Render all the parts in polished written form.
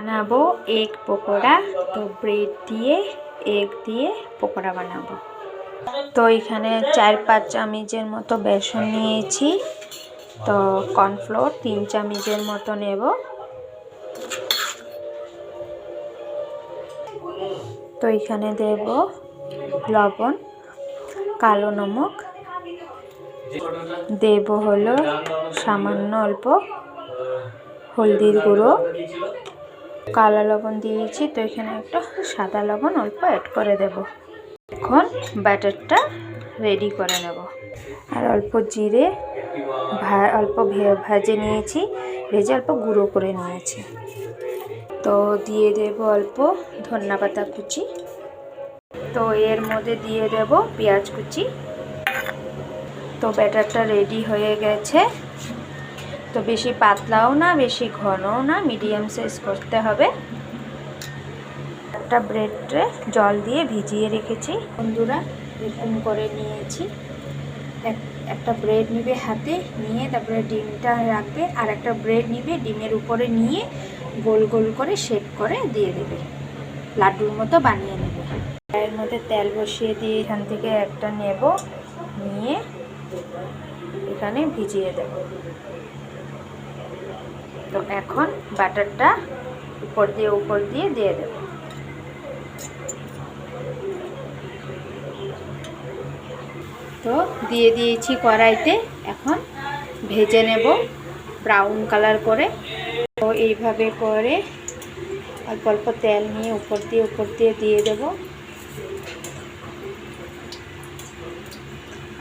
বানাবো এগ পকোড়া। তো ব্রেড দিয়ে এগ দিয়ে পকোড়া বানাবো। তো এখানে 4-5 চামচের মতো বেসন নিয়েছি। তো কর্নফ্লোর 3 চামচের মতো নেব। তো এখানে দেব লবণ, কালো নমক, দেব হলো সামান্য অল্প হলদির গুঁড়ো, কালো লবণ দিয়েছি। তো এখানে একটা সাদা লবণ অল্প অ্যাড করে দেব। এখন ব্যাটারটা রেডি করে নেব। আর অল্প জিরে অল্প ভেজে নিয়েছি, ভেজে অল্প গুঁড়ো করে নিয়েছি। তো দিয়ে দেব অল্প ধনেপাতা কুচি। তো এর মধ্যে দিয়ে দেব পেঁয়াজ কুচি। তো ব্যাটারটা রেডি হয়ে গেছে। তো বেশি পাতলাও না বেশি ঘনও না, মিডিয়াম সাইজ করতে হবে। একটা ব্রেডে জল দিয়ে ভিজিয়ে রেখেছি বন্ধুরা, এরকম করে নিয়েছি। একটা ব্রেড নিবে হাতে নিয়ে, তারপরে ডিমটা রাখবে, আর একটা ব্রেড নিবে ডিমের উপরে নিয়ে গোল গোল করে শেপ করে দিয়ে দেবে, লাড্ডুর মতো বানিয়ে নেবে। এর মধ্যে তেল বসিয়ে দিয়ে এখান থেকে একটা নেব, নিয়ে এখানে ভিজিয়ে দেব। তো এখন বাটারটা উপর দিয়ে দিয়ে দেব। তো দিয়ে দিয়েছি কড়াইতে, এখন ভেজে নেব ব্রাউন কালার করে। তো এইভাবে করে অল্প অল্প তেল নিয়ে উপর দিয়ে দিয়ে দেব।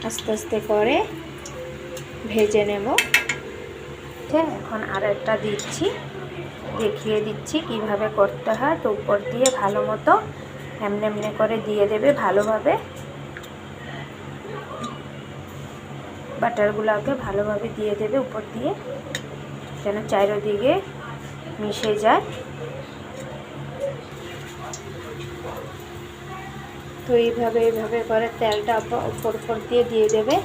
আস্তে আস্তে করে ভেজে নেব। এখন আর একটা দিচ্ছি, দেখিয়ে দিচ্ছি কিভাবে করতে হয়। তো উপর দিয়ে ভালো মতো এমনি এমনি করে দিয়ে দেবে ভালোভাবে। বাটারগুলোকে ভালোভাবে দিয়ে দেবে উপর দিয়ে, যেন চারিদিকে মিশে যায়। তো এইভাবে করে তেলটা উপর দিয়ে দেবে।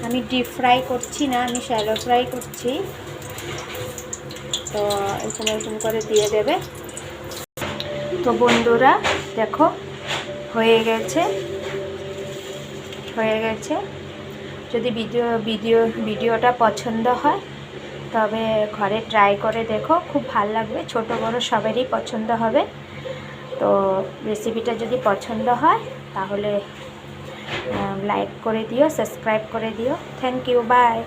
আমি ডিপ ফ্রাই করছি না, আমি শ্যালো ফ্রাই করছি। তো এরকম করে দিয়ে দেবে। তো বন্ধুরা দেখো হয়ে গেছে। যদি ভিডিওটা পছন্দ হয় তবে ঘরে ট্রাই করে দেখো, খুব ভালো লাগবে। ছোট বড় সবারই পছন্দ হবে। তো রেসিপিটা যদি পছন্দ হয় তাহলে লাইক করে দিও, সাবস্ক্রাইব করে দিও। Thank you, by.